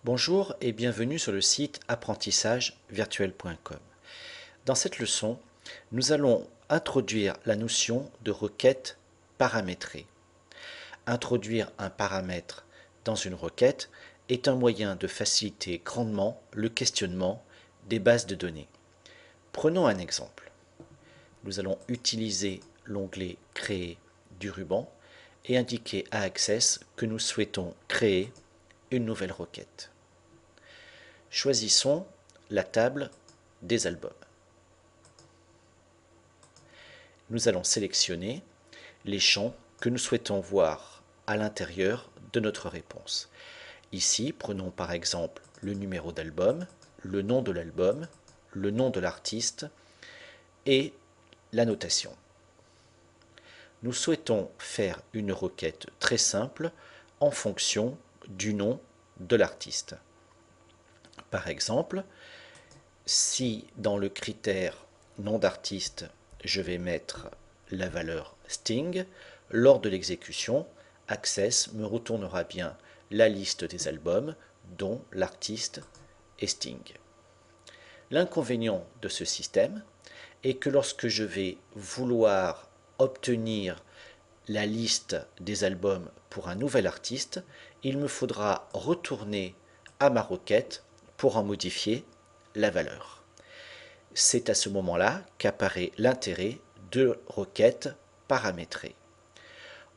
Bonjour et bienvenue sur le site apprentissagevirtuel.com. Dans cette leçon, nous allons introduire la notion de requête paramétrée. Introduire un paramètre dans une requête est un moyen de faciliter grandement le questionnement des bases de données. Prenons un exemple. Nous allons utiliser l'onglet Créer du ruban et indiquer à Access que nous souhaitons créer une nouvelle requête. Choisissons la table des albums. Nous allons sélectionner les champs que nous souhaitons voir à l'intérieur de notre réponse. Ici, prenons par exemple le numéro d'album, le nom de l'album, le nom de l'artiste et la notation. Nous souhaitons faire une requête très simple en fonction du nom de l'artiste. Par exemple, si dans le critère nom d'artiste, je vais mettre la valeur Sting, lors de l'exécution, Access me retournera bien la liste des albums dont l'artiste est Sting. L'inconvénient de ce système est que lorsque je vais vouloir obtenir la liste des albums pour un nouvel artiste, il me faudra retourner à ma requête pour en modifier la valeur. C'est à ce moment-là qu'apparaît l'intérêt de requêtes paramétrées.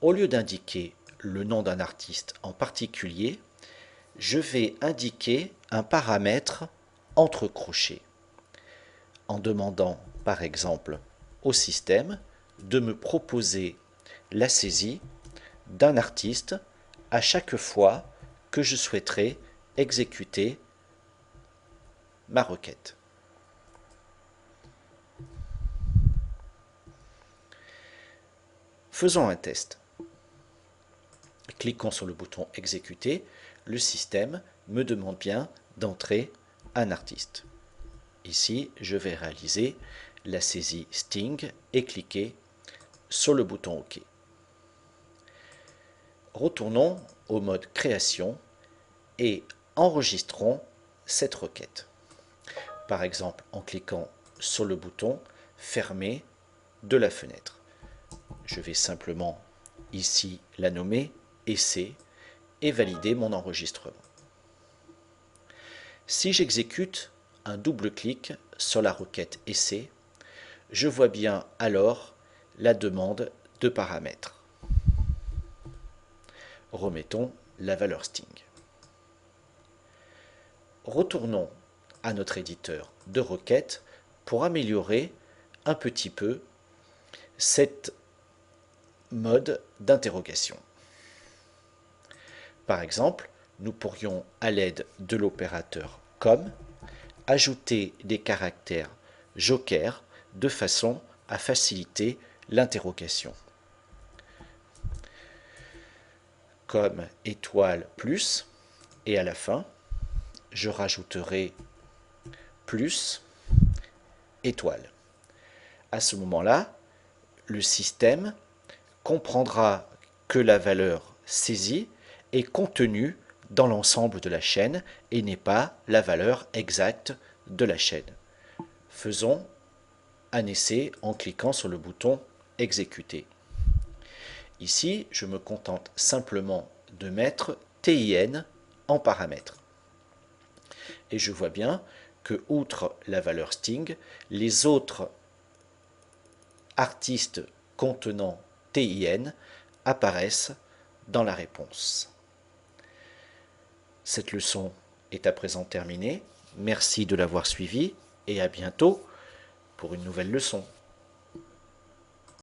Au lieu d'indiquer le nom d'un artiste en particulier, je vais indiquer un paramètre entre crochets, en demandant par exemple au système de me proposer la saisie d'un artiste à chaque fois que je souhaiterais exécuter ma requête. Faisons un test. Cliquons sur le bouton Exécuter. Le système me demande bien d'entrer un artiste. Ici, je vais réaliser la saisie Sting et cliquer sur le bouton OK. Retournons au mode Création et enregistrons cette requête. Par exemple, en cliquant sur le bouton Fermer de la fenêtre. Je vais simplement ici la nommer Essai et valider mon enregistrement. Si j'exécute un double-clic sur la requête Essai, je vois bien alors la demande de paramètres. Remettons la valeur Sting. Retournons à notre éditeur de requêtes pour améliorer un petit peu cette mode d'interrogation. Par exemple, nous pourrions, à l'aide de l'opérateur COM, ajouter des caractères joker de façon à faciliter l'interrogation. Comme étoile plus, et à la fin, je rajouterai plus étoile. À ce moment-là, le système comprendra que la valeur saisie est contenue dans l'ensemble de la chaîne et n'est pas la valeur exacte de la chaîne. Faisons un essai en cliquant sur le bouton Exécuter. Ici, je me contente simplement de mettre TIN en paramètre. Et je vois bien que, outre la valeur Sting, les autres artistes contenant TIN apparaissent dans la réponse. Cette leçon est à présent terminée. Merci de l'avoir suivie et à bientôt pour une nouvelle leçon.